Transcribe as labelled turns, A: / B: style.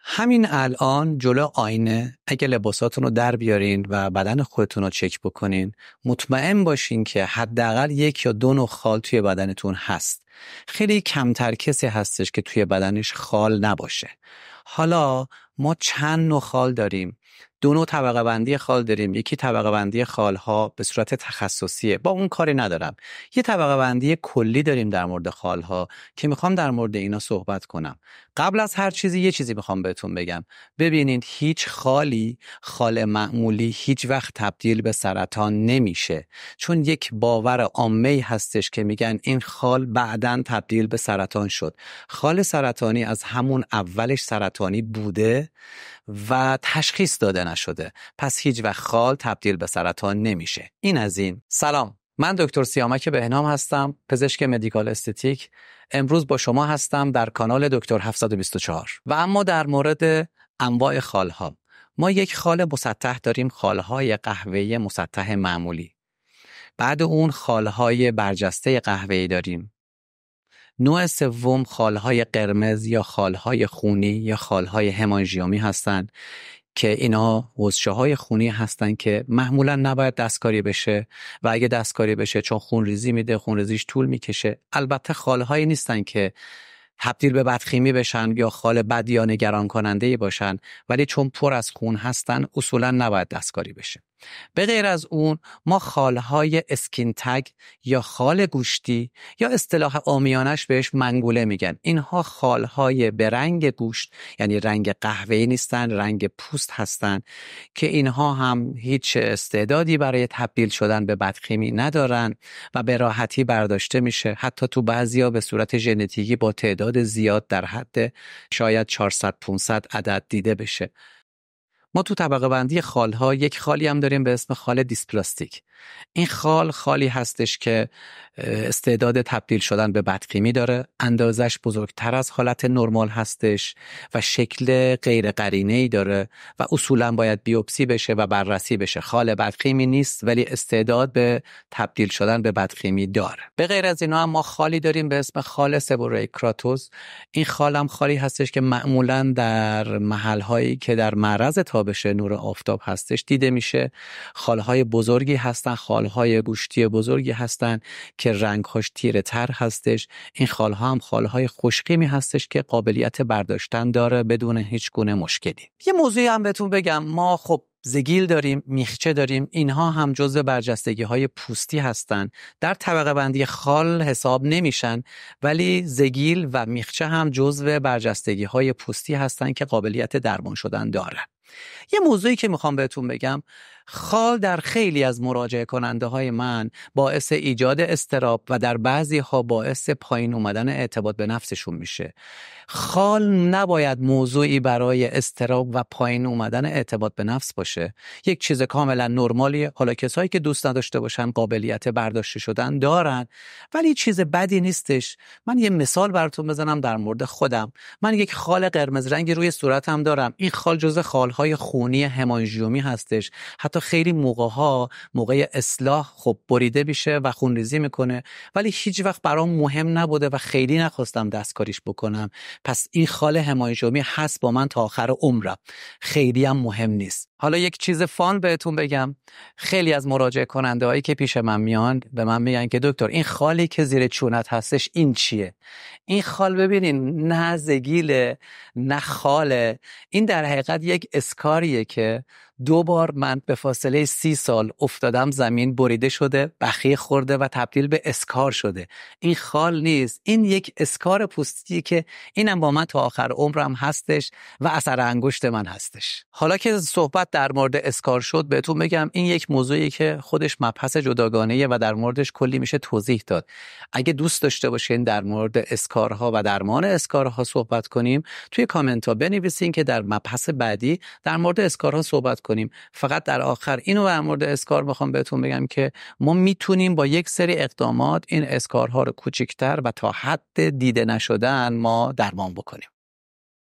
A: همین الان جلو آینه اگه لباساتون رو در بیارین و بدن خودتون رو چک بکنین، مطمئن باشین که حداقل 1 یا 2 نوع خال توی بدنتون هست. خیلی کمتر کسی هستش که توی بدنش خال نباشه. حالا ما چند نوع خال داریم؟ 2 نوع طبقه بندی خال داریم. یکی طبقه بندی خالها به صورت تخصصیه، با اون کاری ندارم. یه طبقه بندی کلی داریم در مورد خالها که میخوام در مورد اینا صحبت کنم. قبل از هر چیزی یه چیزی میخوام بهتون بگم. ببینید هیچ خال معمولی هیچ وقت تبدیل به سرطان نمیشه، چون یک باور عامی هستش که میگن این خال بعداً تبدیل به سرطان شد. خال سرطانی از همون اولش سرطانی بوده و تشخیص داده نشده، پس هیچ وقت خال تبدیل به سرطان نمیشه. این از این. سلام، من دکتر سیامک بهنام هستم، پزشک مدیکال استتیک. امروز با شما هستم در کانال دکتر 724 و اما در مورد انواع خالها. ما یک خال مسطح داریم، خالهای قهوه‌ای مسطح معمولی. بعد اون خالهای برجسته قهوه‌ای داریم. نوع سوم خالهای قرمز یا خالهای خونی یا خالهای همانژیومی هستند که اینا حوضچه‌های خونی هستن که معمولا نباید دستکاری بشه و اگه دستکاری بشه چون خونریزی میده، خونریزیش طول میکشه. البته خالهایی نیستن که تبدیل به بدخیمی بشن یا خال بد یا نگران کننده باشن، ولی چون پر از خون هستن اصولا نباید دستکاری بشه. به غیر از اون ما خالهای اسکین تگ یا خال گوشتی یا اصطلاح عامیانش بهش منگوله میگن. اینها خالهای به رنگ گوشت، یعنی رنگ قهوه‌ای نیستن، رنگ پوست هستن که اینها هم هیچ استعدادی برای تبدیل شدن به بدخیمی ندارن و به راحتی برداشته میشه. حتی تو بعضیا به صورت ژنتیکی با تعداد زیاد در حد شاید 400-500 عدد دیده بشه. ما تو طبقه بندی خالها یک خالی هم داریم به اسم خال دیسپلاستیک. این خالی هستش که استعداد تبدیل شدن به بدخیمی داره، اندازش بزرگتر از حالت نرمال هستش و شکل غیر قرینه‌ای داره و اصولا باید بیوپسی بشه و بررسی بشه. خال بدخیمی نیست ولی استعداد به تبدیل شدن به بدخیمی داره. به غیر از اینا هم ما خالی داریم به اسم خال سبوریک کراتوس. این خال هم خالی هستش که معمولا در محل‌هایی که در معرض تابش نور آفتاب هستش دیده میشه. خالهای بزرگی هستن، خالهای گوشتی بزرگی هستن که رنگ‌هاش تیره تر هستش. این خالها هم خالهای خوشقیمی هستش که قابلیت برداشتن داره بدون هیچ گونه مشکلی. یه موضوعی هم بهتون بگم، ما خب زگیل داریم، میخچه داریم، اینها هم جزء برجستگی‌های پوستی هستن. در طبقه بندی خال حساب نمیشن، ولی زگیل و میخچه هم جزء برجستگی‌های پوستی هستن که قابلیت درمان شدن دارن. یه موضوعی که میخوام بهتون بگم، خال در خیلی از مراجعه کننده های من باعث ایجاد اضطراب و در بعضی ها باعث پایین اومدن اعتماد به نفسشون میشه. خال نباید موضوعی برای اضطراب و پایین اومدن اعتماد به نفس باشه. یک چیز کاملا نرمالیه. حالا کسایی که دوست نداشته باشن قابلیت برداشت شدن دارن، ولی چیز بدی نیستش. من یه مثال براتون بزنم در مورد خودم. من یک خال قرمز رنگی روی صورتم دارم. این خال جزء خالهای خونی همانژیومی هستش. حتی خیلی موقع اصلاح خب بریده میشه و خونریزی میکنه، ولی هیچ وقت برام مهم نبوده و خیلی نخواستم دستکاریش بکنم. پس این خال همانژیومی هست با من تا آخر عمرم، خیلی هم مهم نیست. حالا یک چیز فان بهتون بگم، خیلی از مراجعه کننده هایی که پیش من میان به من میگن که دکتر این خالی که زیر چونت هستش این چیه؟ این خال ببینین نه زگیله نه خاله، این در حقیقت یک اسکاریه که 2 بار من به فاصله 30 سال افتادم زمین، بریده شده، بخیه خورده و تبدیل به اسکار شده. این خال نیست، این یک اسکار پوستی که اینم با من تا آخر عمرم هستش و اثر انگشت من هستش. حالا که صحبت در مورد اسکار شد بهتون بگم این یک موضوعی که خودش مبحث جداگانه‌ایه و در موردش کلی میشه توضیح داد. اگه دوست داشته باشین در مورد اسکارها و درمان اسکارها صحبت کنیم، توی کامنت ها بنویسین که در مبحث بعدی در مورد اسکارها صحبت کنیم. فقط در آخر اینو در مورد اسکار میخوام بهتون بگم که ما میتونیم با یک سری اقدامات این اسکارها رو کوچکتر و تا حد دیده نشدن ما درمان بکنیم.